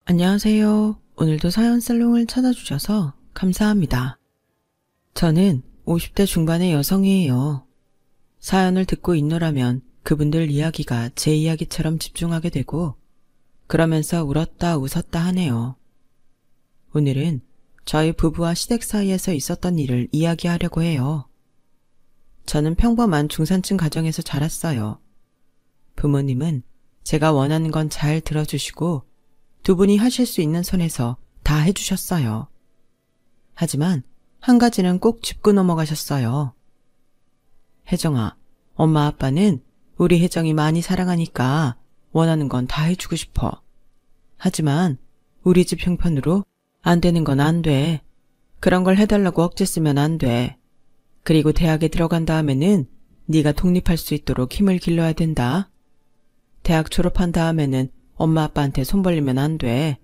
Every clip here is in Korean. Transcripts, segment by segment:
안녕하세요. 오늘도 사연 살롱을 찾아주셔서 감사합니다. 저는 50대 중반의 여성이에요. 사연을 듣고 있노라면 그분들 이야기가 제 이야기처럼 집중하게 되고 그러면서 울었다 웃었다 하네요. 오늘은 저희 부부와 시댁 사이에서 있었던 일을 이야기하려고 해요. 저는 평범한 중산층 가정에서 자랐어요. 부모님은 제가 원하는 건 잘 들어주시고 두 분이 하실 수 있는 선에서 다 해주셨어요. 하지만 한 가지는 꼭 짚고 넘어가셨어요. 혜정아, 엄마 아빠는 우리 혜정이 많이 사랑하니까 원하는 건 다 해주고 싶어. 하지만 우리 집 형편으로 안 되는 건 안 돼. 그런 걸 해달라고 억지 쓰면 안 돼. 그리고 대학에 들어간 다음에는 네가 독립할 수 있도록 힘을 길러야 된다. 대학 졸업한 다음에는 엄마 아빠한테 손 벌리면 안 돼.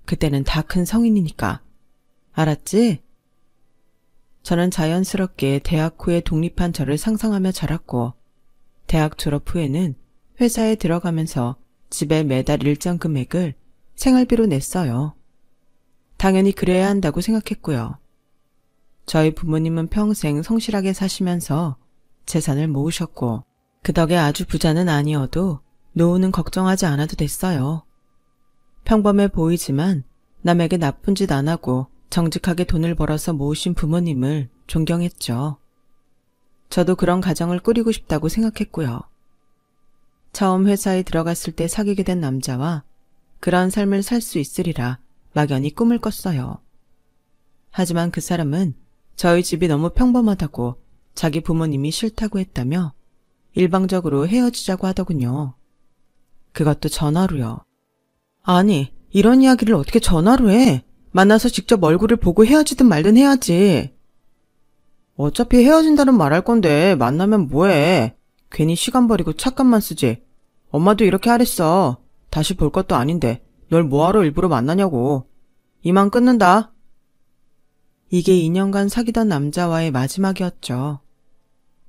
그때는 다 큰 성인이니까. 알았지? 저는 자연스럽게 대학 후에 독립한 저를 상상하며 자랐고 대학 졸업 후에는 회사에 들어가면서 집에 매달 일정 금액을 생활비로 냈어요. 당연히 그래야 한다고 생각했고요. 저희 부모님은 평생 성실하게 사시면서 재산을 모으셨고 그 덕에 아주 부자는 아니어도 노후는 걱정하지 않아도 됐어요. 평범해 보이지만 남에게 나쁜 짓 안 하고 정직하게 돈을 벌어서 모으신 부모님을 존경했죠. 저도 그런 가정을 꾸리고 싶다고 생각했고요. 처음 회사에 들어갔을 때 사귀게 된 남자와 그런 삶을 살 수 있으리라 막연히 꿈을 꿨어요. 하지만 그 사람은 저희 집이 너무 평범하다고 자기 부모님이 싫다고 했다며 일방적으로 헤어지자고 하더군요. 그것도 전화로요. 아니, 이런 이야기를 어떻게 전화로 해? 만나서 직접 얼굴을 보고 헤어지든 말든 해야지. 어차피 헤어진다는 말할 건데 만나면 뭐해? 괜히 시간 버리고 착각만 쓰지. 엄마도 이렇게 하랬어. 다시 볼 것도 아닌데 널 뭐하러 일부러 만나냐고. 이만 끊는다. 이게 2년간 사귀던 남자와의 마지막이었죠.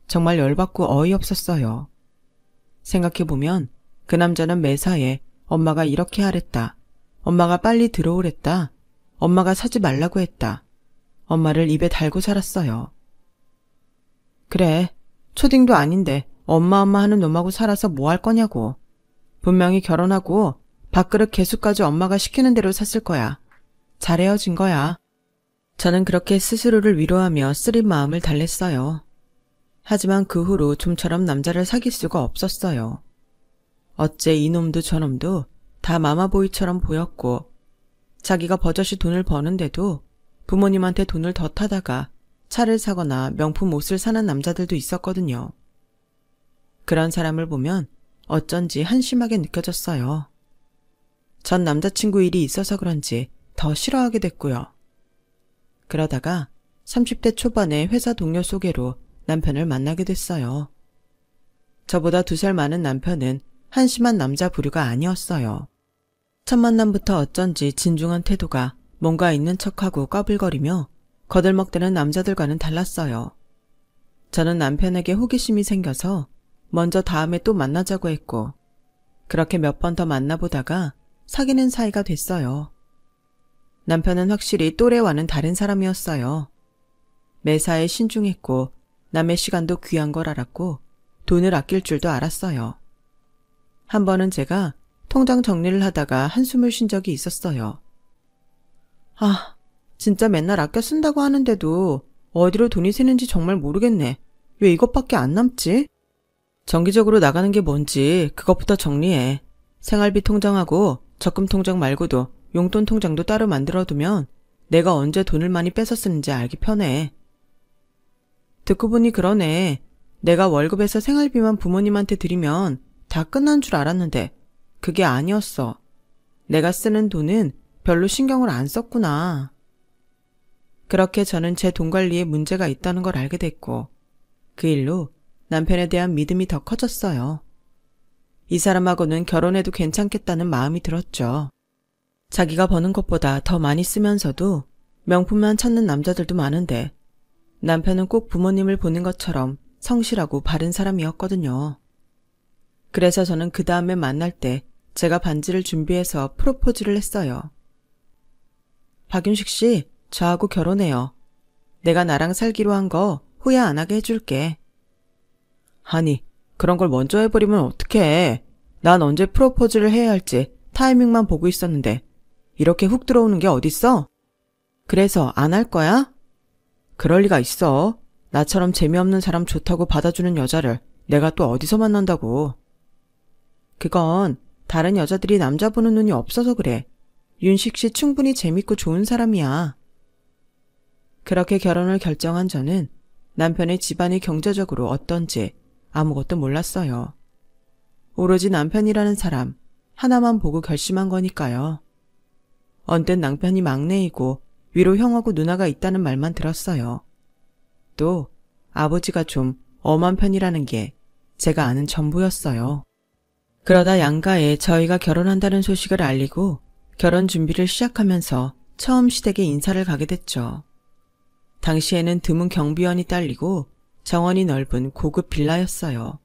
정말 열받고 어이없었어요. 생각해보면 그 남자는 매사에 엄마가 이렇게 하랬다. 엄마가 빨리 들어오랬다. 엄마가 사지 말라고 했다. 엄마를 입에 달고 살았어요. 그래, 초딩도 아닌데 엄마 하는 놈하고 살아서 뭐 할 거냐고. 분명히 결혼하고 밥그릇 개수까지 엄마가 시키는 대로 샀을 거야. 잘 헤어진 거야. 저는 그렇게 스스로를 위로하며 쓰린 마음을 달랬어요. 하지만 그 후로 좀처럼 남자를 사귈 수가 없었어요. 어째 이놈도 저놈도 다 마마보이처럼 보였고 자기가 버젓이 돈을 버는데도 부모님한테 돈을 더 타다가 차를 사거나 명품 옷을 사는 남자들도 있었거든요. 그런 사람을 보면 어쩐지 한심하게 느껴졌어요. 전 남자친구 일이 있어서 그런지 더 싫어하게 됐고요. 그러다가 30대 초반에 회사 동료 소개로 남편을 만나게 됐어요. 저보다 2살 많은 남편은 한심한 남자 부류가 아니었어요. 첫 만남부터 어쩐지 진중한 태도가 뭔가 있는 척하고 꺼불거리며 거들먹대는 남자들과는 달랐어요. 저는 남편에게 호기심이 생겨서 먼저 다음에 또 만나자고 했고 그렇게 몇 번 더 만나보다가 사귀는 사이가 됐어요. 남편은 확실히 또래와는 다른 사람이었어요. 매사에 신중했고 남의 시간도 귀한 걸 알았고 돈을 아낄 줄도 알았어요. 한 번은 제가 통장 정리를 하다가 한숨을 쉰 적이 있었어요. 아, 진짜 맨날 아껴 쓴다고 하는데도 어디로 돈이 새는지 정말 모르겠네. 왜 이것밖에 안 남지? 정기적으로 나가는 게 뭔지 그것부터 정리해. 생활비 통장하고 적금 통장 말고도 용돈 통장도 따로 만들어두면 내가 언제 돈을 많이 뺏어 쓰는지 알기 편해. 듣고 보니 그러네. 내가 월급에서 생활비만 부모님한테 드리면 다 끝난 줄 알았는데 그게 아니었어. 내가 쓰는 돈은 별로 신경을 안 썼구나. 그렇게 저는 제 돈 관리에 문제가 있다는 걸 알게 됐고 그 일로 남편에 대한 믿음이 더 커졌어요. 이 사람하고는 결혼해도 괜찮겠다는 마음이 들었죠. 자기가 버는 것보다 더 많이 쓰면서도 명품만 찾는 남자들도 많은데 남편은 꼭 부모님을 보는 것처럼 성실하고 바른 사람이었거든요. 그래서 저는 그 다음에 만날 때 제가 반지를 준비해서 프로포즈를 했어요. 박윤식 씨, 저하고 결혼해요. 내가 나랑 살기로 한 거 후회 안 하게 해줄게. 아니, 그런 걸 먼저 해버리면 어떡해. 난 언제 프로포즈를 해야 할지 타이밍만 보고 있었는데 이렇게 훅 들어오는 게 어딨어? 그래서 안 할 거야? 그럴 리가 있어. 나처럼 재미없는 사람 좋다고 받아주는 여자를 내가 또 어디서 만난다고. 그건 다른 여자들이 남자 보는 눈이 없어서 그래. 윤식 씨 충분히 재밌고 좋은 사람이야. 그렇게 결혼을 결정한 저는 남편의 집안이 경제적으로 어떤지 아무것도 몰랐어요. 오로지 남편이라는 사람 하나만 보고 결심한 거니까요. 언뜻 남편이 막내이고 위로 형하고 누나가 있다는 말만 들었어요. 또 아버지가 좀 엄한 편이라는 게 제가 아는 전부였어요. 그러다 양가에 저희가 결혼한다는 소식을 알리고 결혼 준비를 시작하면서 처음 시댁에 인사를 가게 됐죠. 당시에는 드문 경비원이 딸리고 정원이 넓은 고급 빌라였어요.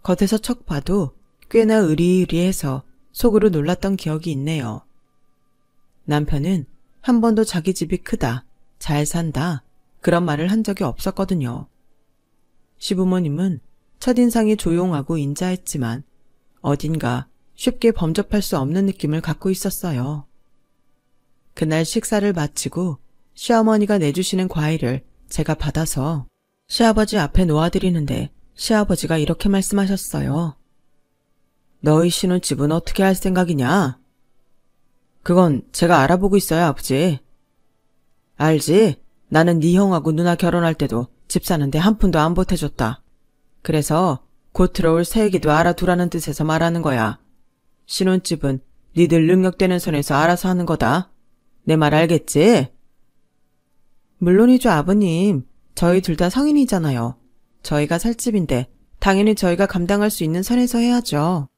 겉에서 척 봐도 꽤나 으리으리해서 속으로 놀랐던 기억이 있네요. 남편은 한 번도 자기 집이 크다, 잘 산다 그런 말을 한 적이 없었거든요. 시부모님은 첫인상이 조용하고 인자했지만 어딘가 쉽게 범접할 수 없는 느낌을 갖고 있었어요. 그날 식사를 마치고 시어머니가 내주시는 과일을 제가 받아서 시아버지 앞에 놓아드리는데 시아버지가 이렇게 말씀하셨어요. 너희 신혼집은 어떻게 할 생각이냐? 그건 제가 알아보고 있어요, 아버지. 알지? 나는 네 형하고 누나 결혼할 때도 집 사는데 한 푼도 안 보태줬다. 그래서 곧 들어올 새 얘기도 알아두라는 뜻에서 말하는 거야. 신혼집은 니들 능력되는 선에서 알아서 하는 거다. 내 말 알겠지? 물론이죠, 아버님. 저희 둘 다 성인이잖아요. 저희가 살 집인데 당연히 저희가 감당할 수 있는 선에서 해야죠.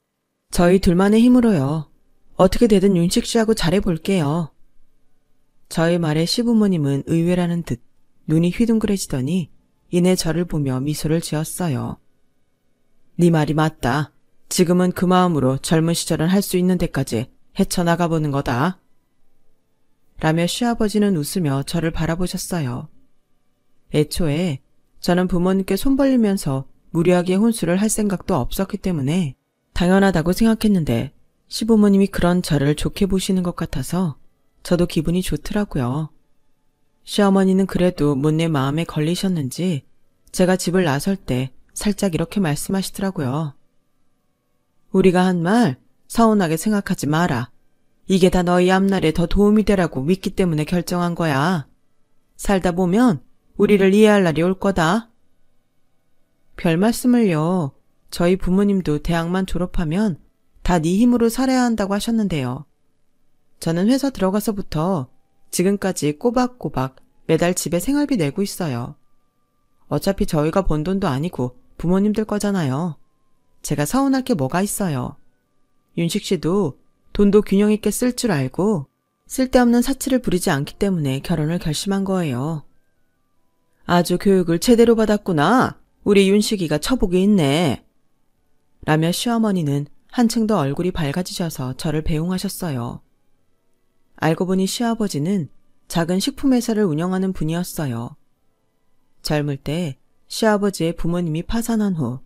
저희 둘만의 힘으로요. 어떻게 되든 윤식 씨하고 잘해볼게요. 저희 말에 시부모님은 의외라는 듯 눈이 휘둥그레지더니 이내 저를 보며 미소를 지었어요. 네 말이 맞다. 지금은 그 마음으로 젊은 시절은 할 수 있는 데까지 헤쳐나가보는 거다. 라며 시아버지는 웃으며 저를 바라보셨어요. 애초에 저는 부모님께 손 벌리면서 무리하게 혼수를 할 생각도 없었기 때문에 당연하다고 생각했는데 시부모님이 그런 저를 좋게 보시는 것 같아서 저도 기분이 좋더라고요. 시어머니는 그래도 못내 마음에 걸리셨는지 제가 집을 나설 때 살짝 이렇게 말씀하시더라고요. 우리가 한 말 서운하게 생각하지 마라. 이게 다 너희 앞날에 더 도움이 되라고 믿기 때문에 결정한 거야. 살다 보면 우리를 이해할 날이 올 거다. 별 말씀을요. 저희 부모님도 대학만 졸업하면 다 네 힘으로 살아야 한다고 하셨는데요. 저는 회사 들어가서부터 지금까지 꼬박꼬박 매달 집에 생활비 내고 있어요. 어차피 저희가 번 돈도 아니고 부모님들 거잖아요. 제가 서운할 게 뭐가 있어요. 윤식 씨도 돈도 균형 있게 쓸 줄 알고 쓸데없는 사치를 부리지 않기 때문에 결혼을 결심한 거예요. 아주 교육을 제대로 받았구나. 우리 윤식이가 처복이 있네. 라며 시어머니는 한층 더 얼굴이 밝아지셔서 저를 배웅하셨어요. 알고 보니 시아버지는 작은 식품회사를 운영하는 분이었어요. 젊을 때 시아버지의 부모님이 파산한 후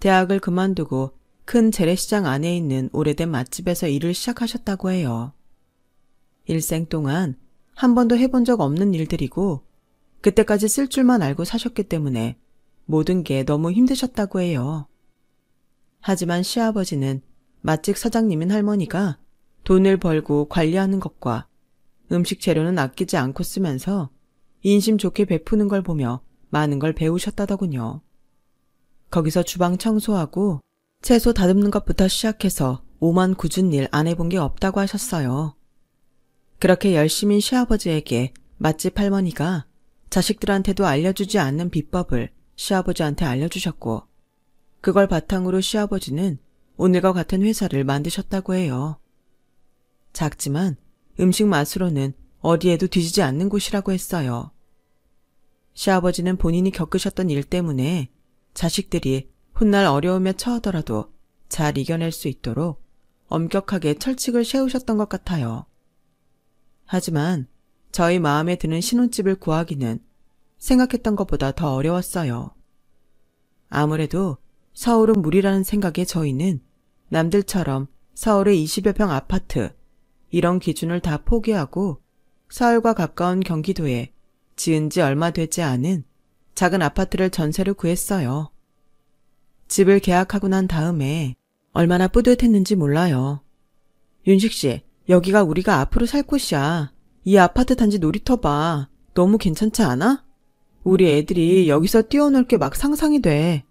대학을 그만두고 큰 재래시장 안에 있는 오래된 맛집에서 일을 시작하셨다고 해요. 일생 동안 한 번도 해본 적 없는 일들이고 그때까지 쓸 줄만 알고 사셨기 때문에 모든 게 너무 힘드셨다고 해요. 하지만 시아버지는 맛집 사장님인 할머니가 돈을 벌고 관리하는 것과 음식 재료는 아끼지 않고 쓰면서 인심 좋게 베푸는 걸 보며 많은 걸 배우셨다더군요. 거기서 주방 청소하고 채소 다듬는 것부터 시작해서 오만 굳은 일 안 해본 게 없다고 하셨어요. 그렇게 열심인 시아버지에게 맛집 할머니가 자식들한테도 알려주지 않는 비법을 시아버지한테 알려주셨고 그걸 바탕으로 시아버지는 오늘과 같은 회사를 만드셨다고 해요. 작지만 음식 맛으로는 어디에도 뒤지지 않는 곳이라고 했어요. 시아버지는 본인이 겪으셨던 일 때문에 자식들이 훗날 어려움에 처하더라도 잘 이겨낼 수 있도록 엄격하게 철칙을 세우셨던 것 같아요. 하지만 저희 마음에 드는 신혼집을 구하기는 생각했던 것보다 더 어려웠어요. 아무래도 서울은 무리라는 생각에 저희는 남들처럼 서울의 20여 평 아파트, 이런 기준을 다 포기하고 서울과 가까운 경기도에 지은 지 얼마 되지 않은 작은 아파트를 전세로 구했어요. 집을 계약하고 난 다음에 얼마나 뿌듯했는지 몰라요. 윤식 씨, 여기가 우리가 앞으로 살 곳이야. 이 아파트 단지 놀이터 봐. 너무 괜찮지 않아? 우리 애들이 여기서 뛰어놀 게 막 상상이 돼.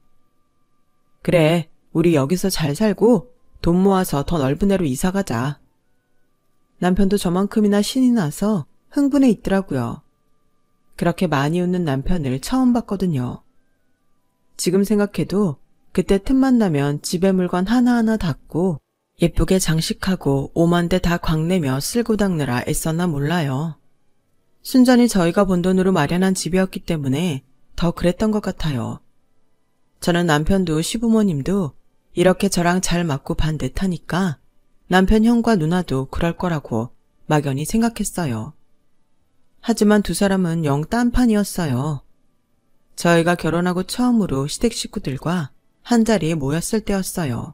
그래, 우리 여기서 잘 살고 돈 모아서 더 넓은 데로 이사 가자. 남편도 저만큼이나 신이 나서 흥분해 있더라고요. 그렇게 많이 웃는 남편을 처음 봤거든요. 지금 생각해도 그때 틈만 나면 집에 물건 하나하나 닦고 예쁘게 장식하고 오만대 다 광내며 쓸고 닦느라 애썼나 몰라요. 순전히 저희가 번 돈으로 마련한 집이었기 때문에 더 그랬던 것 같아요. 저는 남편도 시부모님도 이렇게 저랑 잘 맞고 반듯하니까 남편 형과 누나도 그럴 거라고 막연히 생각했어요. 하지만 두 사람은 영 딴판이었어요. 저희가 결혼하고 처음으로 시댁 식구들과 한자리에 모였을 때였어요.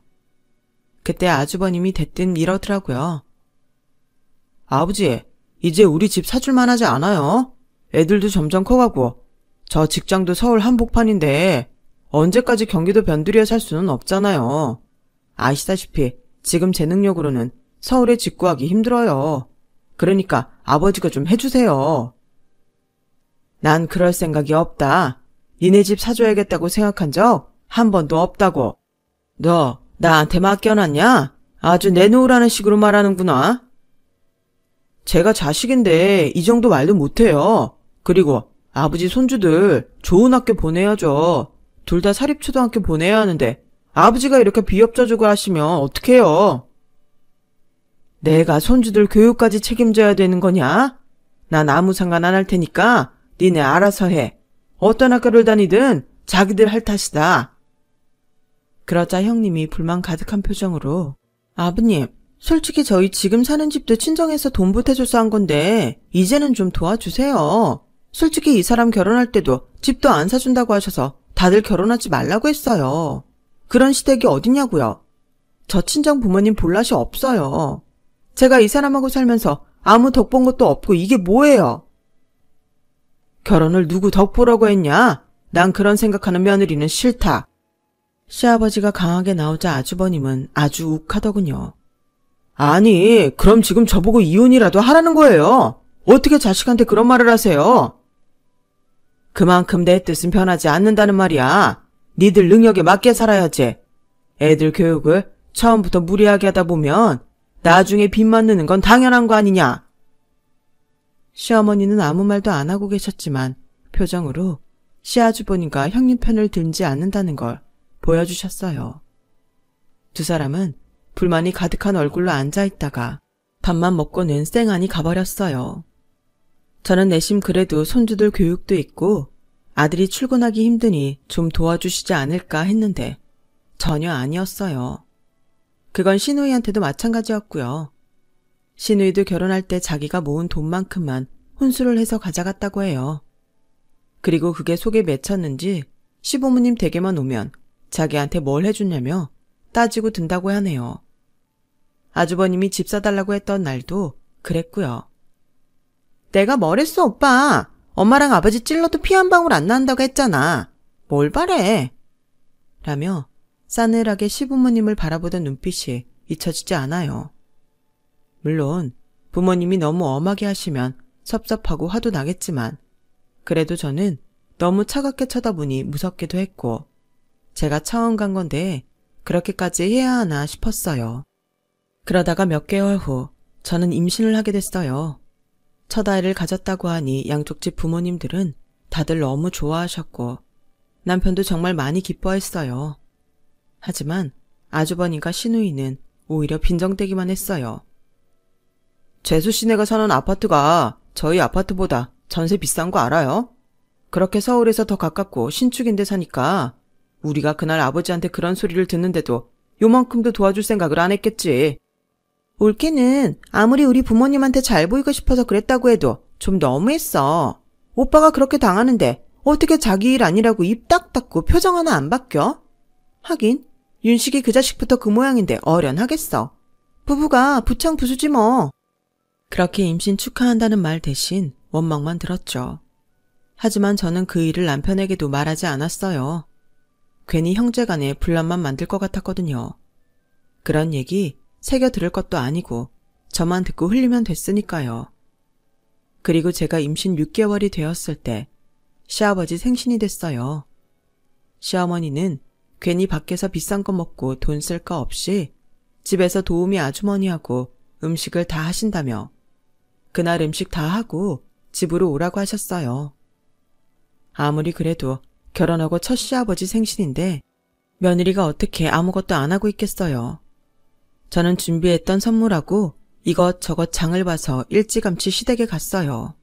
그때 아주버님이 대뜸 이러더라고요. 아버지, 이제 우리 집 사줄만 하지 않아요? 애들도 점점 커가고 저 직장도 서울 한복판인데 언제까지 경기도 변두리에 살 수는 없잖아요. 아시다시피 지금 제 능력으로는 서울에 집 구하기 힘들어요. 그러니까 아버지가 좀 해주세요. 난 그럴 생각이 없다. 니네 집 사줘야겠다고 생각한 적 한 번도 없다고. 너 나한테 맡겨놨냐? 아주 내놓으라는 식으로 말하는구나. 제가 자식인데 이 정도 말도 못해요. 그리고 아버지 손주들 좋은 학교 보내야죠. 둘 다 사립초등학교 보내야 하는데 아버지가 이렇게 비협조적을 하시면 어떡해요? 내가 손주들 교육까지 책임져야 되는 거냐? 난 아무 상관 안 할 테니까 니네 알아서 해. 어떤 학교를 다니든 자기들 할 탓이다. 그러자 형님이 불만 가득한 표정으로 아버님, 솔직히 저희 지금 사는 집도 친정에서 돈 보태줘서 한 건데 이제는 좀 도와주세요. 솔직히 이 사람 결혼할 때도 집도 안 사준다고 하셔서 다들 결혼하지 말라고 했어요. 그런 시댁이 어딨냐고요. 저 친정 부모님 볼낯이 없어요. 제가 이 사람하고 살면서 아무 덕 본 것도 없고 이게 뭐예요? 결혼을 누구 덕 보라고 했냐? 난 그런 생각하는 며느리는 싫다. 시아버지가 강하게 나오자 아주버님은 아주 욱하더군요. 아니, 그럼 지금 저보고 이혼이라도 하라는 거예요. 어떻게 자식한테 그런 말을 하세요? 그만큼 내 뜻은 변하지 않는다는 말이야. 니들 능력에 맞게 살아야지. 애들 교육을 처음부터 무리하게 하다 보면 나중에 빚만 느는 건 당연한 거 아니냐. 시어머니는 아무 말도 안 하고 계셨지만 표정으로 시아주버님과 형님 편을 들지 않는다는 걸 보여주셨어요. 두 사람은 불만이 가득한 얼굴로 앉아있다가 밥만 먹고는 쌩안이 가버렸어요. 저는 내심 그래도 손주들 교육도 있고 아들이 출근하기 힘드니 좀 도와주시지 않을까 했는데 전혀 아니었어요. 그건 시누이한테도 마찬가지였고요. 시누이도 결혼할 때 자기가 모은 돈만큼만 혼수를 해서 가져갔다고 해요. 그리고 그게 속에 맺혔는지 시부모님 댁에만 오면 자기한테 뭘 해줬냐며 따지고 든다고 하네요. 아주버님이 집 사달라고 했던 날도 그랬고요. 내가 뭘 했어, 오빠. 엄마랑 아버지 찔러도 피 한 방울 안 난다고 했잖아. 뭘 바래? 라며 싸늘하게 시부모님을 바라보던 눈빛이 잊혀지지 않아요. 물론 부모님이 너무 엄하게 하시면 섭섭하고 화도 나겠지만 그래도 저는 너무 차갑게 쳐다보니 무섭기도 했고 제가 처음 간 건데 그렇게까지 해야 하나 싶었어요. 그러다가 몇 개월 후 저는 임신을 하게 됐어요. 첫 아이를 가졌다고 하니 양쪽 집 부모님들은 다들 너무 좋아하셨고 남편도 정말 많이 기뻐했어요. 하지만 아주버님과 시누이는 오히려 빈정대기만 했어요. 재수 씨네가 사는 아파트가 저희 아파트보다 전세 비싼 거 알아요? 그렇게 서울에서 더 가깝고 신축인데 사니까 우리가 그날 아버지한테 그런 소리를 듣는데도 요만큼도 도와줄 생각을 안 했겠지. 올케는 아무리 우리 부모님한테 잘 보이고 싶어서 그랬다고 해도 좀 너무했어. 오빠가 그렇게 당하는데 어떻게 자기 일 아니라고 입 딱 닫고 표정 하나 안 바뀌어? 하긴 윤식이 그 자식부터 그 모양인데 어련하겠어. 부부가 부창부수지 뭐. 그렇게 임신 축하한다는 말 대신 원망만 들었죠. 하지만 저는 그 일을 남편에게도 말하지 않았어요. 괜히 형제간에 분란만 만들 것 같았거든요. 그런 얘기 새겨 들을 것도 아니고 저만 듣고 흘리면 됐으니까요. 그리고 제가 임신 6개월이 되었을 때 시아버지 생신이 됐어요. 시어머니는 괜히 밖에서 비싼 거 먹고 돈 쓸 거 없이 집에서 도우미 아주머니하고 음식을 다 하신다며 그날 음식 다 하고 집으로 오라고 하셨어요. 아무리 그래도 결혼하고 첫 시아버지 생신인데 며느리가 어떻게 아무것도 안 하고 있겠어요. 저는 준비했던 선물하고 이것저것 장을 봐서 일찌감치 시댁에 갔어요.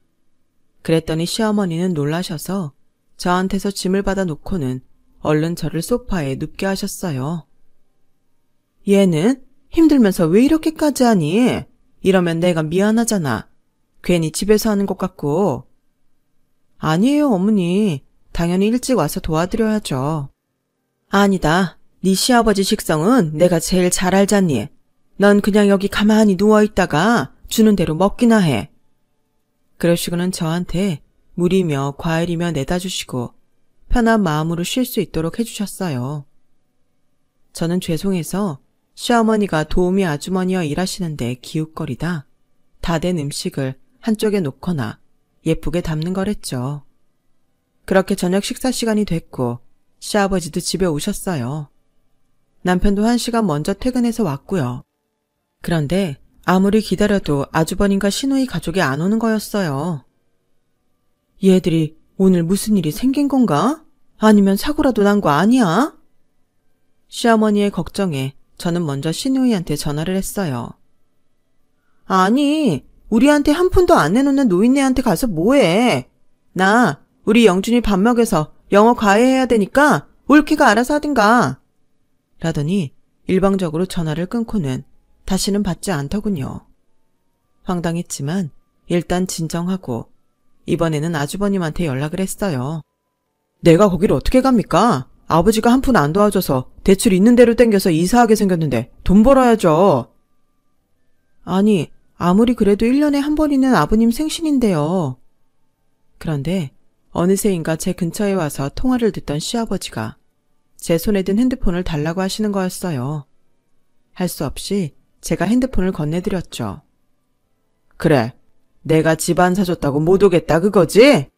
그랬더니 시어머니는 놀라셔서 저한테서 짐을 받아 놓고는 얼른 저를 소파에 눕게 하셨어요. 얘는 힘들면서 왜 이렇게까지 하니? 이러면 내가 미안하잖아. 괜히 집에서 하는 것 같고. 아니에요, 어머니. 당연히 일찍 와서 도와드려야죠. 아니다. 네 시아버지 식성은 내가 제일 잘 알잖니. 넌 그냥 여기 가만히 누워있다가 주는 대로 먹기나 해. 그러시고는 저한테 물이며 과일이며 내다 주시고 편한 마음으로 쉴 수 있도록 해주셨어요. 저는 죄송해서 시어머니가 도우미 아주머니와 일하시는데 기웃거리다 다 된 음식을 한쪽에 놓거나 예쁘게 담는 거랬죠. 그렇게 저녁 식사 시간이 됐고 시아버지도 집에 오셨어요. 남편도 1시간 먼저 퇴근해서 왔고요. 그런데 아무리 기다려도 아주버님과 시누이 가족이 안 오는 거였어요. 얘들이 오늘 무슨 일이 생긴 건가? 아니면 사고라도 난 거 아니야? 시어머니의 걱정에 저는 먼저 시누이한테 전화를 했어요. 아니, 우리한테 한 푼도 안 내놓는 노인네한테 가서 뭐해? 나 우리 영준이 밥 먹여서 영어 과외해야 되니까 올케가 알아서 하든가. 라더니 일방적으로 전화를 끊고는 다시는 받지 않더군요. 황당했지만 일단 진정하고 이번에는 아주버님한테 연락을 했어요. 내가 거기를 어떻게 갑니까? 아버지가 한 푼 안 도와줘서 대출 있는 대로 땡겨서 이사하게 생겼는데 돈 벌어야죠. 아니, 아무리 그래도 1년에 한 번이는 아버님 생신인데요. 그런데 어느새인가 제 근처에 와서 통화를 듣던 시아버지가 제 손에 든 핸드폰을 달라고 하시는 거였어요. 할 수 없이 제가 핸드폰을 건네드렸죠. 그래, 내가 집 안 사줬다고 못 오겠다 그거지?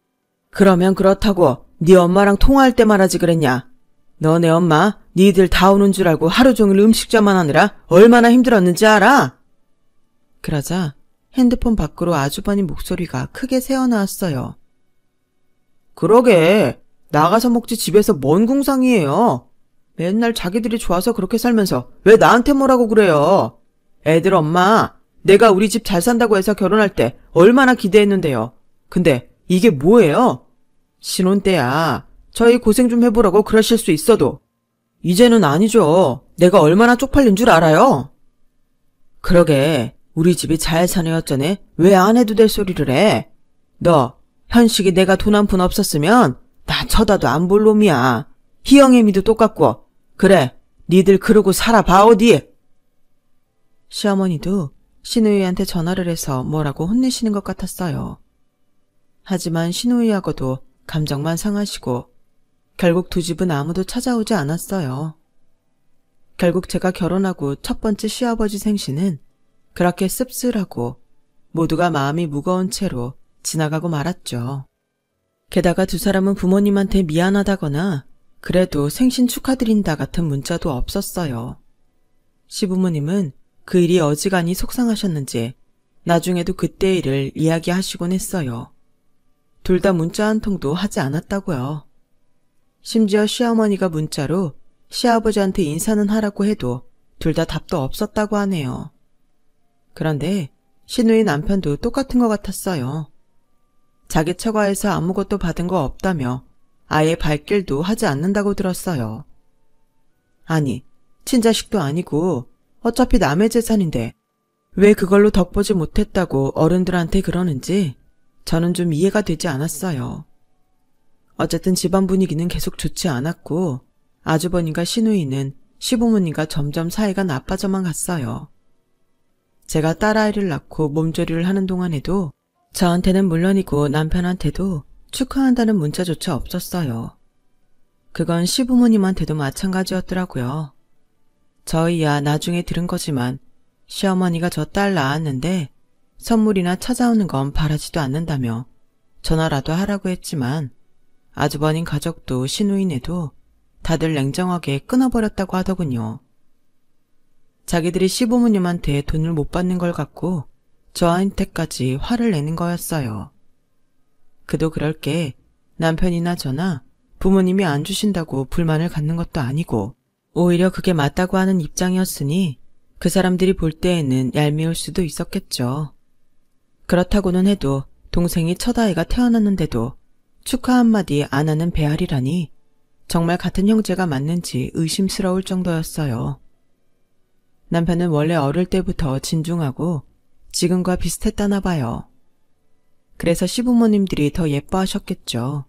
그러면 그렇다고 네 엄마랑 통화할 때 말하지 그랬냐? 너네 엄마 니들 다 오는 줄 알고 하루 종일 음식점만 하느라 얼마나 힘들었는지 알아? 그러자 핸드폰 밖으로 아주버님 목소리가 크게 새어나왔어요. 그러게, 나가서 먹지 집에서 뭔 궁상이에요. 맨날 자기들이 좋아서 그렇게 살면서 왜 나한테 뭐라고 그래요? 애들 엄마, 내가 우리 집 잘 산다고 해서 결혼할 때 얼마나 기대했는데요. 근데 이게 뭐예요? 신혼 때야. 저희 고생 좀 해보라고 그러실 수 있어도 이제는 아니죠. 내가 얼마나 쪽팔린 줄 알아요? 그러게, 우리 집이 잘 사는 여전에 왜 안 해도 될 소리를 해? 너 현식이 내가 돈 한 푼 없었으면 나 쳐다도 안 볼 놈이야. 희영애미도 똑같고. 그래, 니들 그러고 살아봐 어디. 시어머니도 시누이한테 전화를 해서 뭐라고 혼내시는 것 같았어요. 하지만 시누이하고도 감정만 상하시고 결국 두 집은 아무도 찾아오지 않았어요. 결국 제가 결혼하고 첫 번째 시아버지 생신은 그렇게 씁쓸하고 모두가 마음이 무거운 채로 지나가고 말았죠. 게다가 두 사람은 부모님한테 미안하다거나 그래도 생신 축하드린다 같은 문자도 없었어요. 시부모님은 그 일이 어지간히 속상하셨는지 나중에도 그때 일을 이야기하시곤 했어요. 둘 다 문자 한 통도 하지 않았다고요. 심지어 시어머니가 문자로 시아버지한테 인사는 하라고 해도 둘 다 답도 없었다고 하네요. 그런데 시누이 남편도 똑같은 것 같았어요. 자기 처가에서 아무것도 받은 거 없다며 아예 발길도 하지 않는다고 들었어요. 아니, 친자식도 아니고 어차피 남의 재산인데 왜 그걸로 덕보지 못했다고 어른들한테 그러는지 저는 좀 이해가 되지 않았어요. 어쨌든 집안 분위기는 계속 좋지 않았고 아주버님과 시누이는 시부모님과 점점 사이가 나빠져만 갔어요. 제가 딸아이를 낳고 몸조리를 하는 동안에도 저한테는 물론이고 남편한테도 축하한다는 문자조차 없었어요. 그건 시부모님한테도 마찬가지였더라고요. 저희야 나중에 들은 거지만 시어머니가 저 딸 낳았는데 선물이나 찾아오는 건 바라지도 않는다며 전화라도 하라고 했지만 아주버님 가족도 시누이네도 다들 냉정하게 끊어버렸다고 하더군요. 자기들이 시부모님한테 돈을 못 받는 걸 갖고 저한테까지 화를 내는 거였어요. 그도 그럴 게 남편이나 저나 부모님이 안 주신다고 불만을 갖는 것도 아니고 오히려 그게 맞다고 하는 입장이었으니 그 사람들이 볼 때에는 얄미울 수도 있었겠죠. 그렇다고는 해도 동생이 첫 아이가 태어났는데도 축하 한마디 안 하는 배알이라니 정말 같은 형제가 맞는지 의심스러울 정도였어요. 남편은 원래 어릴 때부터 진중하고 지금과 비슷했다나 봐요. 그래서 시부모님들이 더 예뻐하셨겠죠.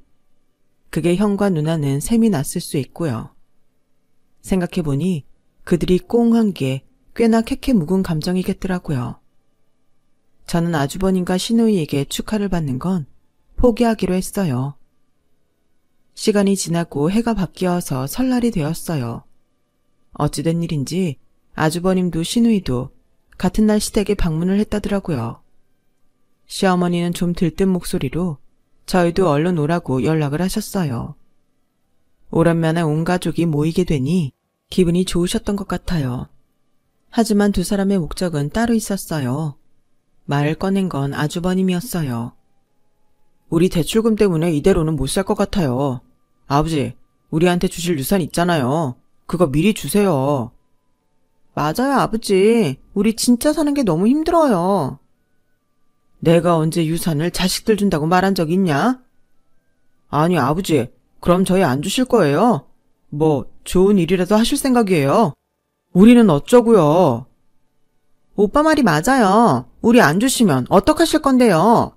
그게 형과 누나는 셈이 났을 수 있고요. 생각해보니 그들이 꽁한 게 꽤나 캐캐 묵은 감정이겠더라고요. 저는 아주버님과 시누이에게 축하를 받는 건 포기하기로 했어요. 시간이 지나고 해가 바뀌어서 설날이 되었어요. 어찌된 일인지 아주버님도 시누이도 같은 날 시댁에 방문을 했다더라고요. 시어머니는 좀 들뜬 목소리로 저희도 얼른 오라고 연락을 하셨어요. 오랜만에 온 가족이 모이게 되니 기분이 좋으셨던 것 같아요. 하지만 두 사람의 목적은 따로 있었어요. 말을 꺼낸 건 아주버님이었어요. 우리 대출금 때문에 이대로는 못 살 것 같아요. 아버지, 우리한테 주실 유산 있잖아요. 그거 미리 주세요. 맞아요, 아버지. 우리 진짜 사는 게 너무 힘들어요. 내가 언제 유산을 자식들 준다고 말한 적 있냐? 아니, 아버지, 그럼 저희 안 주실 거예요? 뭐 좋은 일이라도 하실 생각이에요? 우리는 어쩌고요? 오빠 말이 맞아요. 우리 안 주시면 어떡하실 건데요?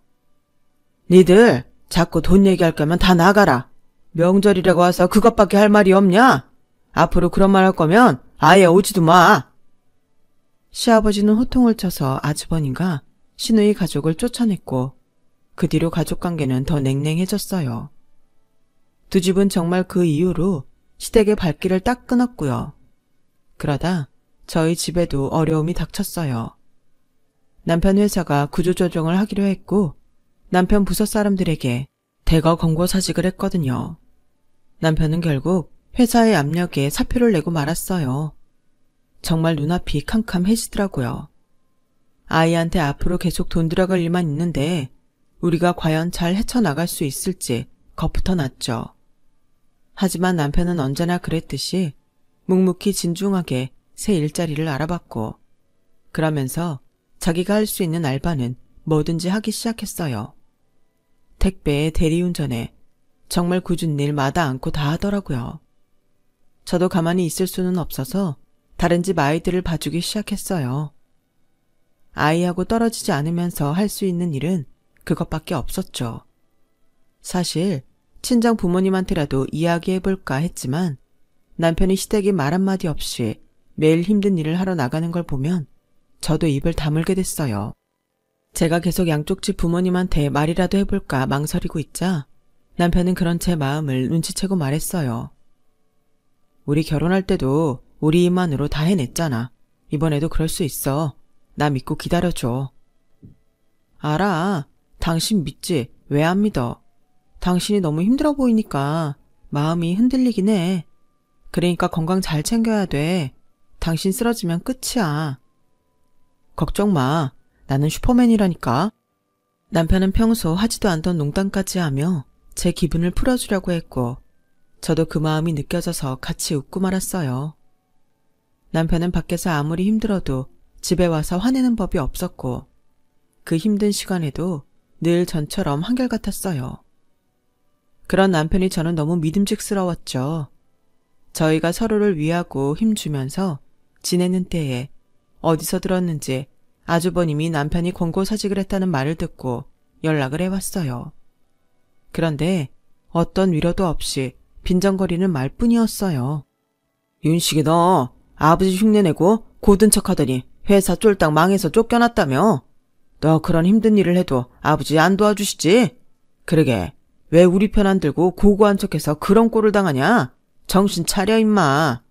니들 자꾸 돈 얘기할 거면 다 나가라. 명절이라고 와서 그것밖에 할 말이 없냐? 앞으로 그런 말 할 거면 아예 오지도 마. 시아버지는 호통을 쳐서 아주버님과 시누이 가족을 쫓아냈고 그 뒤로 가족관계는 더 냉랭해졌어요. 두 집은 정말 그 이후로 시댁의 발길을 딱 끊었고요. 그러다 저희 집에도 어려움이 닥쳤어요. 남편 회사가 구조조정을 하기로 했고 남편 부서 사람들에게 대거 권고사직을 했거든요. 남편은 결국 회사의 압력에 사표를 내고 말았어요. 정말 눈앞이 캄캄해지더라고요. 아이한테 앞으로 계속 돈 들어갈 일만 있는데 우리가 과연 잘 헤쳐나갈 수 있을지 겁부터 났죠. 하지만 남편은 언제나 그랬듯이 묵묵히 진중하게 새 일자리를 알아봤고 그러면서 자기가 할 수 있는 알바는 뭐든지 하기 시작했어요. 택배에 대리운전에 정말 굳은 일 마다 않고 다 하더라고요. 저도 가만히 있을 수는 없어서 다른 집 아이들을 봐주기 시작했어요. 아이하고 떨어지지 않으면서 할 수 있는 일은 그것밖에 없었죠. 사실 친정 부모님한테라도 이야기해볼까 했지만 남편이 시댁에 말 한마디 없이 매일 힘든 일을 하러 나가는 걸 보면 저도 입을 다물게 됐어요. 제가 계속 양쪽 집 부모님한테 말이라도 해볼까 망설이고 있자 남편은 그런 제 마음을 눈치채고 말했어요. 우리 결혼할 때도 우리 입만으로 다 해냈잖아. 이번에도 그럴 수 있어. 나 믿고 기다려줘. 알아. 당신 믿지. 왜 안 믿어? 당신이 너무 힘들어 보이니까 마음이 흔들리긴 해. 그러니까 건강 잘 챙겨야 돼. 당신 쓰러지면 끝이야. 걱정 마. 나는 슈퍼맨이라니까. 남편은 평소 하지도 않던 농담까지 하며 제 기분을 풀어주려고 했고 저도 그 마음이 느껴져서 같이 웃고 말았어요. 남편은 밖에서 아무리 힘들어도 집에 와서 화내는 법이 없었고 그 힘든 시간에도 늘 전처럼 한결같았어요. 그런 남편이 저는 너무 믿음직스러웠죠. 저희가 서로를 위하고 힘주면서 지내는 때에 어디서 들었는지 아주버님이 남편이 권고사직을 했다는 말을 듣고 연락을 해왔어요. 그런데 어떤 위로도 없이 빈정거리는 말뿐이었어요. 윤식이 너 아버지 흉내내고 고든 척하더니 회사 쫄딱 망해서 쫓겨났다며? 너 그런 힘든 일을 해도 아버지 안 도와주시지? 그러게 왜 우리 편 안 들고 고고한 척해서 그런 꼴을 당하냐? 정신 차려 임마.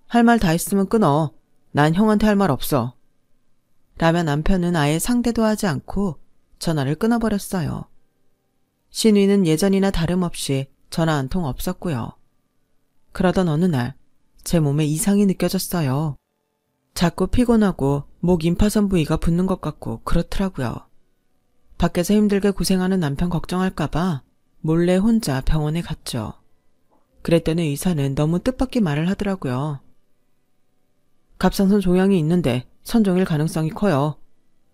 할 말 다 했으면 끊어. 난 형한테 할 말 없어. 라며 남편은 아예 상대도 하지 않고 전화를 끊어버렸어요. 신우이는 예전이나 다름없이 전화 한 통 없었고요. 그러던 어느 날 제 몸에 이상이 느껴졌어요. 자꾸 피곤하고 목 임파선 부위가 붓는 것 같고 그렇더라고요. 밖에서 힘들게 고생하는 남편 걱정할까봐 몰래 혼자 병원에 갔죠. 그랬더니 의사는 너무 뜻밖의 말을 하더라고요. 갑상선 종양이 있는데 선종일 가능성이 커요.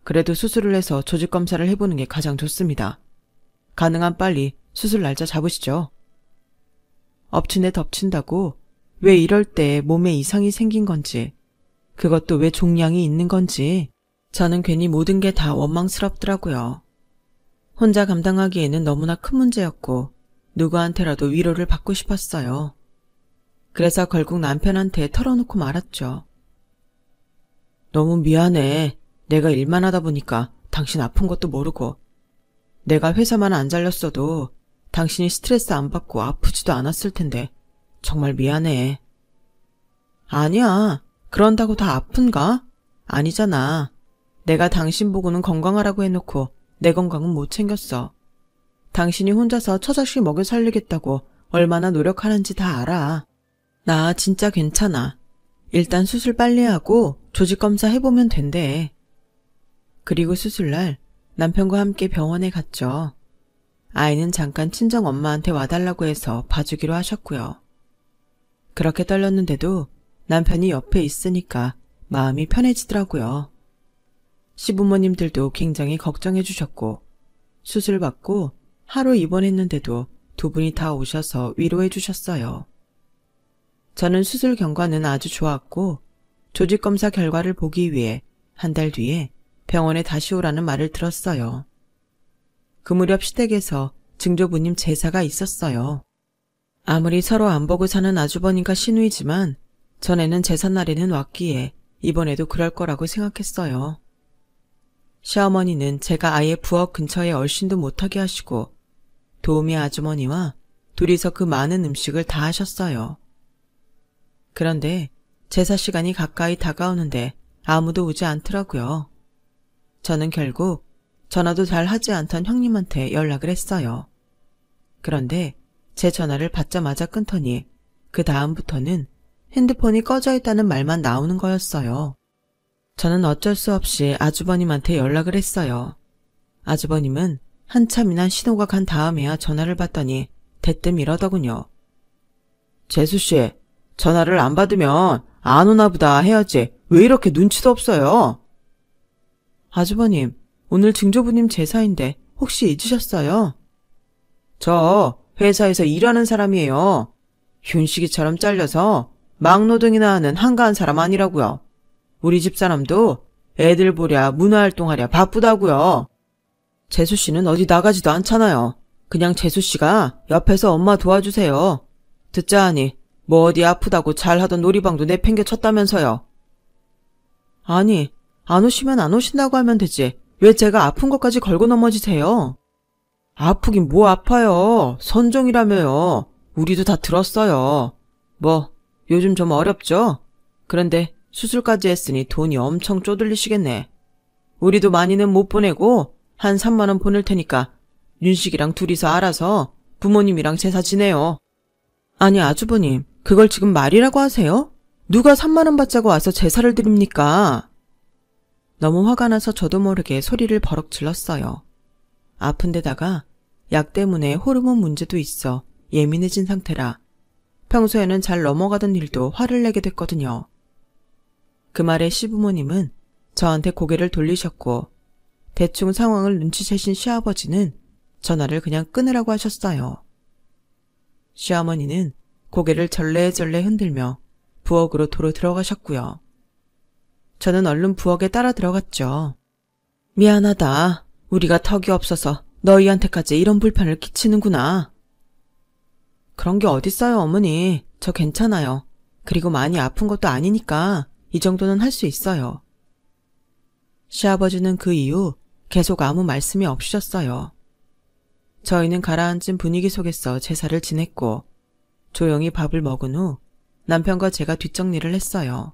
그래도 수술을 해서 조직검사를 해보는 게 가장 좋습니다. 가능한 빨리 수술 날짜 잡으시죠. 엎친데 덮친다고 왜 이럴 때 몸에 이상이 생긴 건지, 그것도 왜 종양이 있는 건지 저는 괜히 모든 게 다 원망스럽더라고요. 혼자 감당하기에는 너무나 큰 문제였고 누구한테라도 위로를 받고 싶었어요. 그래서 결국 남편한테 털어놓고 말았죠. 너무 미안해. 내가 일만 하다 보니까 당신 아픈 것도 모르고. 내가 회사만 안 잘렸어도 당신이 스트레스 안 받고 아프지도 않았을 텐데 정말 미안해. 아니야. 그런다고 다 아픈가? 아니잖아. 내가 당신 보고는 건강하라고 해놓고 내 건강은 못 챙겼어. 당신이 혼자서 처자식 먹여 살리겠다고 얼마나 노력하는지 다 알아. 나 진짜 괜찮아. 일단 수술 빨리 하고 조직검사 해보면 된대. 그리고 수술날 남편과 함께 병원에 갔죠. 아이는 잠깐 친정엄마한테 와달라고 해서 봐주기로 하셨고요. 그렇게 떨렸는데도 남편이 옆에 있으니까 마음이 편해지더라고요. 시부모님들도 굉장히 걱정해 주셨고 수술 받고 하루 입원했는데도 두 분이 다 오셔서 위로해 주셨어요. 저는 수술 경과는 아주 좋았고 조직검사 결과를 보기 위해 한 달 뒤에 병원에 다시 오라는 말을 들었어요. 그 무렵 시댁에서 증조부님 제사가 있었어요. 아무리 서로 안 보고 사는 아주버님과 시누이지만 전에는 제삿날에는 왔기에 이번에도 그럴 거라고 생각했어요. 시어머니는 제가 아예 부엌 근처에 얼씬도 못하게 하시고 도우미 아주머니와 둘이서 그 많은 음식을 다 하셨어요. 그런데 제사 시간이 가까이 다가오는데 아무도 오지 않더라고요. 저는 결국 전화도 잘 하지 않던 형님한테 연락을 했어요. 그런데 제 전화를 받자마자 끊더니 그 다음부터는 핸드폰이 꺼져 있다는 말만 나오는 거였어요. 저는 어쩔 수 없이 아주버님한테 연락을 했어요. 아주버님은 한참이나 신호가 간 다음에야 전화를 받더니 대뜸 이러더군요. 재수씨, 전화를 안 받으면 안 오나 보다 해야지 왜 이렇게 눈치도 없어요? 아주버님, 오늘 증조부님 제사인데 혹시 잊으셨어요? 저 회사에서 일하는 사람이에요. 윤식이처럼 잘려서 막노동이나 하는 한가한 사람 아니라고요. 우리 집사람도 애들 보랴 문화활동하랴 바쁘다고요. 재수씨는 어디 나가지도 않잖아요. 그냥 재수씨가 옆에서 엄마 도와주세요. 듣자 하니 뭐 어디 아프다고 잘하던 놀이방도 내팽개쳤다면서요. 아니, 안 오시면 안 오신다고 하면 되지. 왜 제가 아픈 것까지 걸고 넘어지세요? 아프긴 뭐 아파요. 선종이라며요. 우리도 다 들었어요. 뭐 요즘 좀 어렵죠? 그런데 수술까지 했으니 돈이 엄청 쪼들리시겠네. 우리도 많이는 못 보내고 한 3만 원 보낼 테니까 윤식이랑 둘이서 알아서 부모님이랑 제사 지내요. 아니 아주버님, 그걸 지금 말이라고 하세요? 누가 3만 원 받자고 와서 제사를 드립니까? 너무 화가 나서 저도 모르게 소리를 버럭 질렀어요. 아픈 데다가 약 때문에 호르몬 문제도 있어 예민해진 상태라 평소에는 잘 넘어가던 일도 화를 내게 됐거든요. 그 말에 시부모님은 저한테 고개를 돌리셨고 대충 상황을 눈치채신 시아버지는 전화를 그냥 끊으라고 하셨어요. 시어머니는 고개를 절레절레 흔들며 부엌으로 도로 들어가셨고요. 저는 얼른 부엌에 따라 들어갔죠. 미안하다. 우리가 턱이 없어서 너희한테까지 이런 불편을 끼치는구나. 그런 게 어딨어요, 어머니. 저 괜찮아요. 그리고 많이 아픈 것도 아니니까 이 정도는 할 수 있어요. 시아버지는 그 이후 계속 아무 말씀이 없으셨어요. 저희는 가라앉은 분위기 속에서 제사를 지냈고 조용히 밥을 먹은 후 남편과 제가 뒷정리를 했어요.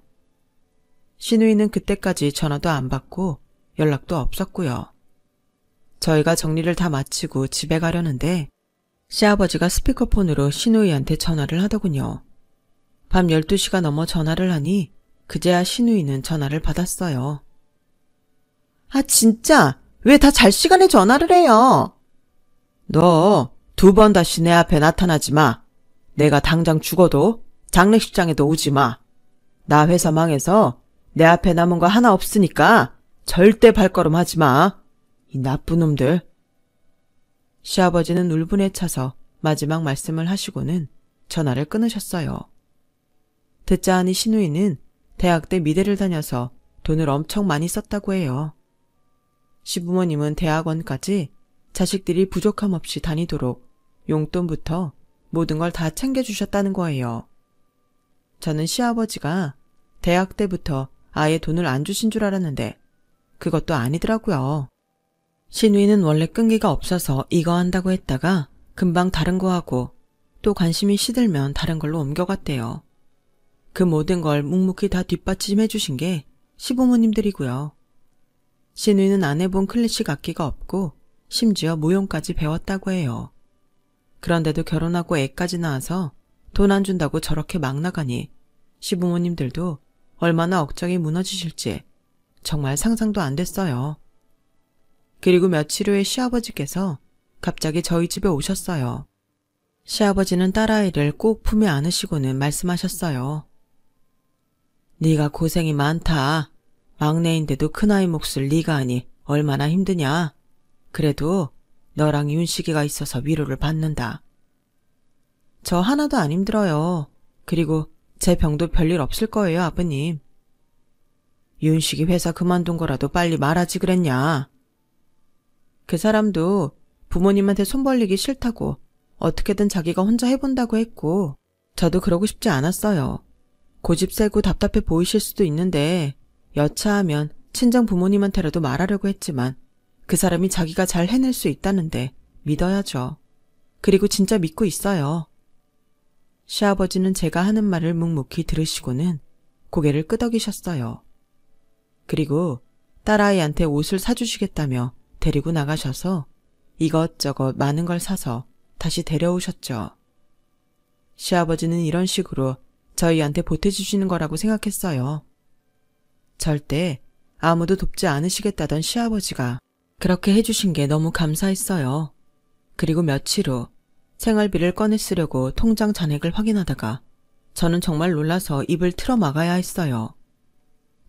시누이는 그때까지 전화도 안 받고 연락도 없었고요. 저희가 정리를 다 마치고 집에 가려는데 시아버지가 스피커폰으로 시누이한테 전화를 하더군요. 밤 12시가 넘어 전화를 하니 그제야 시누이는 전화를 받았어요. 아, 진짜 왜 다 잘 시간에 전화를 해요? 너 2번 다시 내 앞에 나타나지 마. 내가 당장 죽어도 장례식장에도 오지 마. 나 회사 망해서 내 앞에 남은 거 하나 없으니까 절대 발걸음하지 마. 이 나쁜 놈들. 시아버지는 울분에 차서 마지막 말씀을 하시고는 전화를 끊으셨어요. 듣자 하니 시누이는 대학 때 미대를 다녀서 돈을 엄청 많이 썼다고 해요. 시부모님은 대학원까지 자식들이 부족함 없이 다니도록 용돈부터 모든 걸 다 챙겨주셨다는 거예요. 저는 시아버지가 대학 때부터 아예 돈을 안 주신 줄 알았는데 그것도 아니더라고요. 시누이는 원래 끈기가 없어서 이거 한다고 했다가 금방 다른 거 하고 또 관심이 시들면 다른 걸로 옮겨갔대요. 그 모든 걸 묵묵히 다 뒷받침해 주신 게 시부모님들이고요. 시누이는 안 해본 클래식 악기가 없고 심지어 무용까지 배웠다고 해요. 그런데도 결혼하고 애까지 낳아서 돈 안 준다고 저렇게 막 나가니 시부모님들도 얼마나 억장이 무너지실지 정말 상상도 안 됐어요. 그리고 며칠 후에 시아버지께서 갑자기 저희 집에 오셨어요. 시아버지는 딸아이를 꼭 품에 안으시고는 말씀하셨어요. 네가 고생이 많다. 막내인데도 큰아이 몫을 네가 하니 얼마나 힘드냐. 그래도 너랑 윤식이가 있어서 위로를 받는다. 저 하나도 안 힘들어요. 그리고 제 병도 별일 없을 거예요, 아버님. 윤식이 회사 그만둔 거라도 빨리 말하지 그랬냐. 그 사람도 부모님한테 손 벌리기 싫다고 어떻게든 자기가 혼자 해본다고 했고 저도 그러고 싶지 않았어요. 고집 세고 답답해 보이실 수도 있는데 여차하면 친정 부모님한테라도 말하려고 했지만 그 사람이 자기가 잘 해낼 수 있다는데 믿어야죠. 그리고 진짜 믿고 있어요. 시아버지는 제가 하는 말을 묵묵히 들으시고는 고개를 끄덕이셨어요. 그리고 딸아이한테 옷을 사주시겠다며 데리고 나가셔서 이것저것 많은 걸 사서 다시 데려오셨죠. 시아버지는 이런 식으로 저희한테 보태주시는 거라고 생각했어요. 절대 아무도 돕지 않으시겠다던 시아버지가 그렇게 해주신 게 너무 감사했어요. 그리고 며칠 후 생활비를 꺼내 쓰려고 통장 잔액을 확인하다가 저는 정말 놀라서 입을 틀어 막아야 했어요.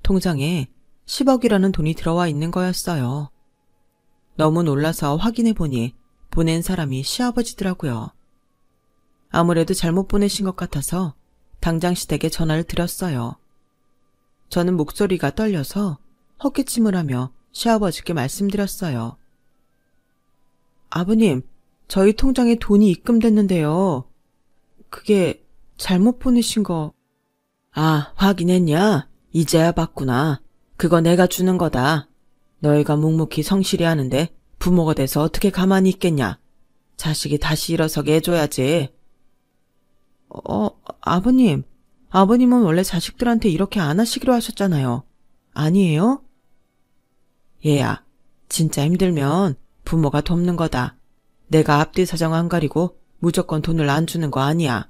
통장에 10억이라는 돈이 들어와 있는 거였어요. 너무 놀라서 확인해 보니 보낸 사람이 시아버지더라고요. 아무래도 잘못 보내신 것 같아서 당장 시댁에 전화를 드렸어요. 저는 목소리가 떨려서 헛기침을 하며 시아버지께 말씀드렸어요. 아버님, 저희 통장에 돈이 입금됐는데요. 그게 잘못 보내신 거. 아, 확인했냐? 이제야 봤구나. 그거 내가 주는 거다. 너희가 묵묵히 성실히 하는데 부모가 돼서 어떻게 가만히 있겠냐. 자식이 다시 일어서게 해줘야지. 아버님. 아버님은 원래 자식들한테 이렇게 안 하시기로 하셨잖아요. 아니에요? 얘야, 진짜 힘들면 부모가 돕는 거다. 내가 앞뒤 사정 안 가리고 무조건 돈을 안 주는 거 아니야.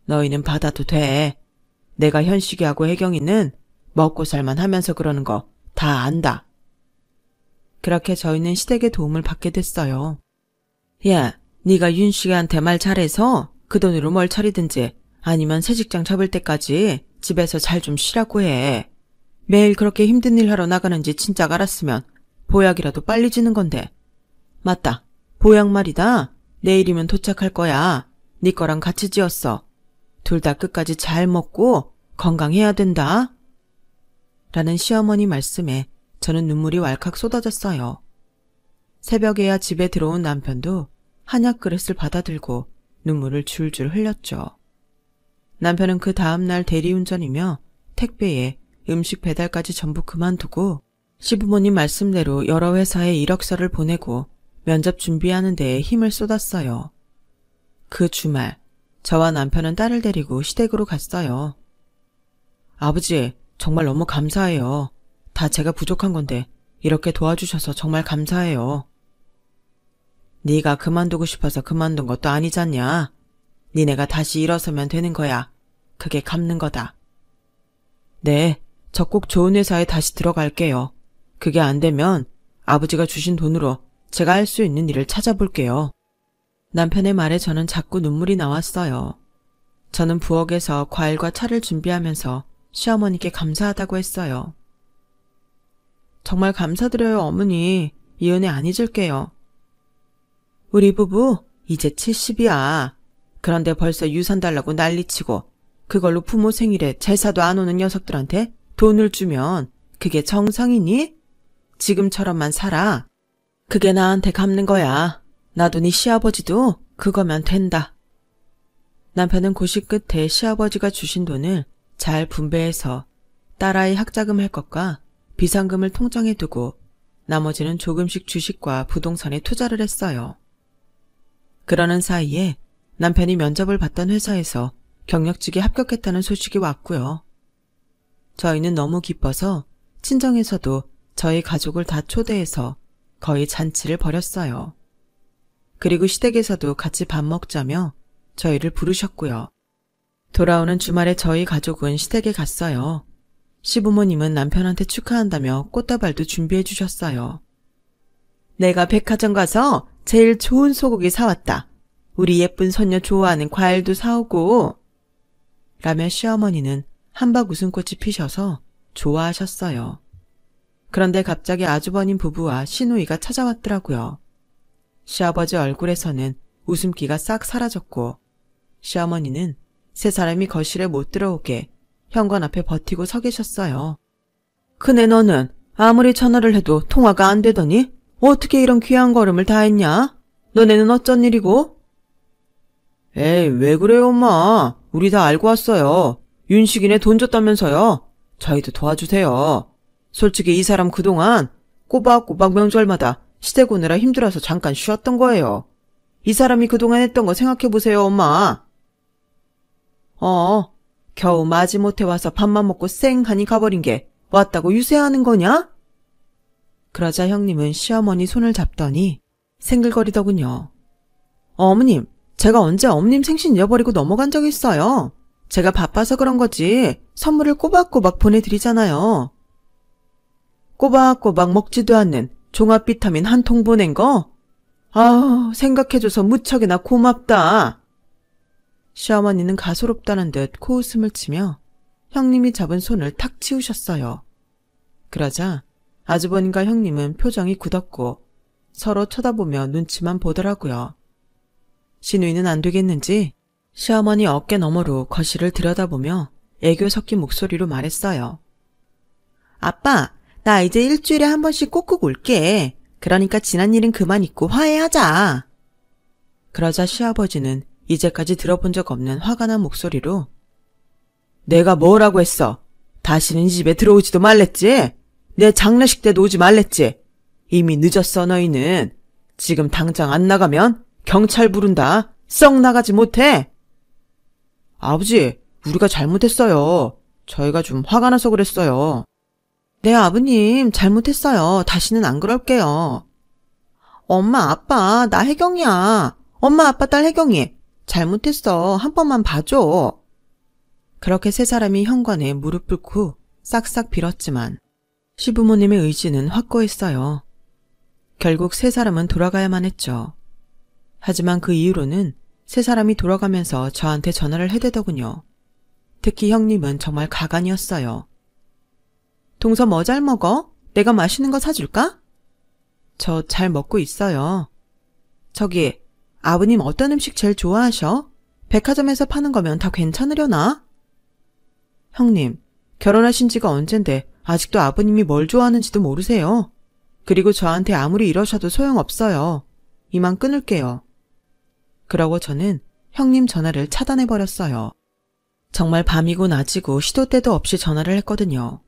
너희는 받아도 돼. 내가 현식이하고 혜경이는 먹고 살만 하면서 그러는 거 다 안다. 그렇게 저희는 시댁의 도움을 받게 됐어요. 야, 네가 윤식이한테 말 잘해서 그 돈으로 뭘 차리든지 아니면 새 직장 잡을 때까지 집에서 잘 좀 쉬라고 해. 매일 그렇게 힘든 일 하러 나가는지 진작 알았으면 보약이라도 빨리 지는 건데. 맞다. 보약 말이다. 내일이면 도착할 거야. 네 거랑 같이 지었어. 둘 다 끝까지 잘 먹고 건강해야 된다. 라는 시어머니 말씀에 저는 눈물이 왈칵 쏟아졌어요. 새벽에야 집에 들어온 남편도 한약 그릇을 받아들고 눈물을 줄줄 흘렸죠. 남편은 그 다음날 대리운전이며 택배에 음식 배달까지 전부 그만두고 시부모님 말씀대로 여러 회사에 이력서를 보내고 면접 준비하는 데에 힘을 쏟았어요. 그 주말 저와 남편은 딸을 데리고 시댁으로 갔어요. 아버지, 정말 너무 감사해요. 다 제가 부족한 건데 이렇게 도와주셔서 정말 감사해요. 네가 그만두고 싶어서 그만둔 것도 아니잖냐. 니네가 다시 일어서면 되는 거야. 그게 갚는 거다. 네, 저 꼭 좋은 회사에 다시 들어갈게요. 그게 안 되면 아버지가 주신 돈으로 제가 할 수 있는 일을 찾아볼게요. 남편의 말에 저는 자꾸 눈물이 나왔어요. 저는 부엌에서 과일과 차를 준비하면서 시어머니께 감사하다고 했어요. 정말 감사드려요, 어머니. 이 은혜 안 잊을게요. 우리 부부 이제 70이야. 그런데 벌써 유산 달라고 난리치고 그걸로 부모 생일에 제사도 안 오는 녀석들한테 돈을 주면 그게 정상이니? 지금처럼만 살아. 그게 나한테 갚는 거야. 나도 네 시아버지도 그거면 된다. 남편은 고시 끝에 시아버지가 주신 돈을 잘 분배해서 딸아이 학자금 할 것과 비상금을 통장에 두고 나머지는 조금씩 주식과 부동산에 투자를 했어요. 그러는 사이에 남편이 면접을 봤던 회사에서 경력직에 합격했다는 소식이 왔고요. 저희는 너무 기뻐서 친정에서도 저희 가족을 다 초대해서 거의 잔치를 벌였어요. 그리고 시댁에서도 같이 밥 먹자며 저희를 부르셨고요. 돌아오는 주말에 저희 가족은 시댁에 갔어요. 시부모님은 남편한테 축하한다며 꽃다발도 준비해 주셨어요. 내가 백화점 가서 제일 좋은 소고기 사왔다. 우리 예쁜 손녀 좋아하는 과일도 사오고. 라며 시어머니는 한박 웃음꽃이 피셔서 좋아하셨어요. 그런데 갑자기 아주버님 부부와 시누이가 찾아왔더라고요. 시아버지 얼굴에서는 웃음기가 싹 사라졌고 시어머니는 세 사람이 거실에 못 들어오게 현관 앞에 버티고 서 계셨어요. 그네 너는 아무리 전화를 해도 통화가 안 되더니 어떻게 이런 귀한 걸음을 다 했냐? 너네는 어쩐 일이고? 에이, 왜 그래요, 엄마? 우리 다 알고 왔어요. 윤식이네 돈 줬다면서요. 저희도 도와주세요. 솔직히 이 사람 그동안 꼬박꼬박 명절마다 시댁 오느라 힘들어서 잠깐 쉬었던 거예요. 이 사람이 그동안 했던 거 생각해보세요, 엄마. 겨우 마지못해 와서 밥만 먹고 쌩하니 가버린 게 왔다고 유세하는 거냐? 그러자 형님은 시어머니 손을 잡더니 생글거리더군요. 어머님, 제가 언제 어머님 생신 잃어버리고 넘어간 적 있어요. 제가 바빠서 그런 거지 선물을 꼬박꼬박 보내드리잖아요. 꼬박꼬박 먹지도 않는 종합 비타민 한 통 보낸 거? 아우, 생각해줘서 무척이나 고맙다. 시어머니는 가소롭다는 듯 코웃음을 치며 형님이 잡은 손을 탁 치우셨어요. 그러자 아주버님과 형님은 표정이 굳었고 서로 쳐다보며 눈치만 보더라고요. 시누이는 안 되겠는지 시어머니 어깨 너머로 거실을 들여다보며 애교 섞인 목소리로 말했어요. 아빠, 나 이제 일주일에 한 번씩 꼭꼭 올게. 그러니까 지난 일은 그만 잊고 화해하자. 그러자 시아버지는 이제까지 들어본 적 없는 화가 난 목소리로 내가 뭐라고 했어? 다시는 이 집에 들어오지도 말랬지? 내 장례식 때도 오지 말랬지? 이미 늦었어 너희는. 지금 당장 안 나가면 경찰 부른다. 썩 나가지 못해. 아버지, 우리가 잘못했어요. 저희가 좀 화가 나서 그랬어요. 네, 아버님, 잘못했어요. 다시는 안 그럴게요. 엄마, 아빠, 나 혜경이야. 엄마, 아빠, 딸 혜경이. 잘못했어. 한 번만 봐줘. 그렇게 세 사람이 현관에 무릎 꿇고 싹싹 빌었지만 시부모님의 의지는 확고했어요. 결국 세 사람은 돌아가야만 했죠. 하지만 그 이후로는 세 사람이 돌아가면서 저한테 전화를 해대더군요. 특히 형님은 정말 가관이었어요. 동서 뭐 잘 먹어? 내가 맛있는 거 사줄까? 저 잘 먹고 있어요. 저기, 아버님 어떤 음식 제일 좋아하셔? 백화점에서 파는 거면 다 괜찮으려나? 형님, 결혼하신 지가 언젠데 아직도 아버님이 뭘 좋아하는지도 모르세요. 그리고 저한테 아무리 이러셔도 소용없어요. 이만 끊을게요. 그러고 저는 형님 전화를 차단해버렸어요. 정말 밤이고 낮이고 시도 때도 없이 전화를 했거든요.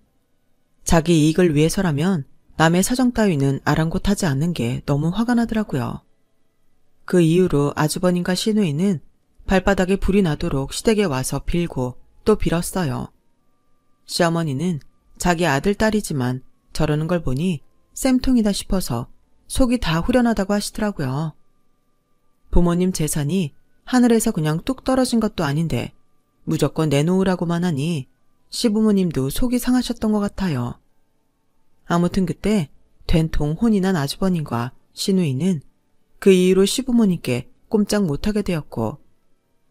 자기 이익을 위해서라면 남의 사정 따위는 아랑곳하지 않는 게 너무 화가 나더라고요. 그 이후로 아주버님과 시누이는 발바닥에 불이 나도록 시댁에 와서 빌고 또 빌었어요. 시어머니는 자기 아들 딸이지만 저러는 걸 보니 쌤통이다 싶어서 속이 다 후련하다고 하시더라고요. 부모님 재산이 하늘에서 그냥 뚝 떨어진 것도 아닌데 무조건 내놓으라고만 하니 시부모님도 속이 상하셨던 것 같아요. 아무튼 그때 된통 혼이 난 아주버님과 시누이는 그 이후로 시부모님께 꼼짝 못하게 되었고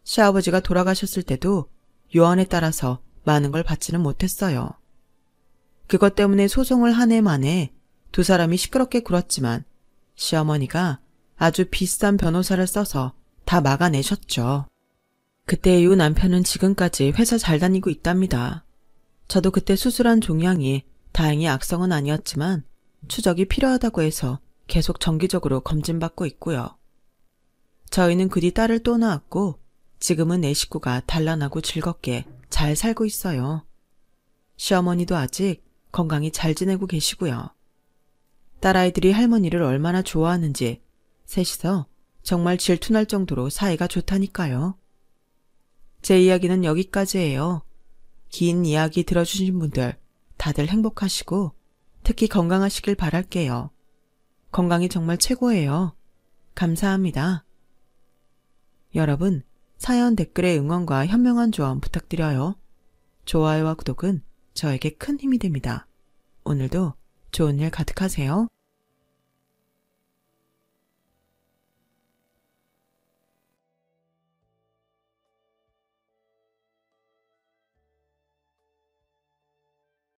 시아버지가 돌아가셨을 때도 요한에 따라서 많은 걸 받지는 못했어요. 그것 때문에 소송을 한 해 만에 두 사람이 시끄럽게 굴었지만 시어머니가 아주 비싼 변호사를 써서 다 막아내셨죠. 그때 이후 남편은 지금까지 회사 잘 다니고 있답니다. 저도 그때 수술한 종양이 다행히 악성은 아니었지만 추적이 필요하다고 해서 계속 정기적으로 검진받고 있고요. 저희는 그 뒤 딸을 또 낳았고 지금은 네 식구가 단란하고 즐겁게 잘 살고 있어요. 시어머니도 아직 건강히 잘 지내고 계시고요. 딸아이들이 할머니를 얼마나 좋아하는지 셋이서 정말 질투날 정도로 사이가 좋다니까요. 제 이야기는 여기까지예요. 긴 이야기 들어주신 분들 다들 행복하시고 특히 건강하시길 바랄게요. 건강이 정말 최고예요. 감사합니다. 여러분, 사연 댓글에 응원과 현명한 조언 부탁드려요. 좋아요와 구독은 저에게 큰 힘이 됩니다. 오늘도 좋은 일 가득하세요.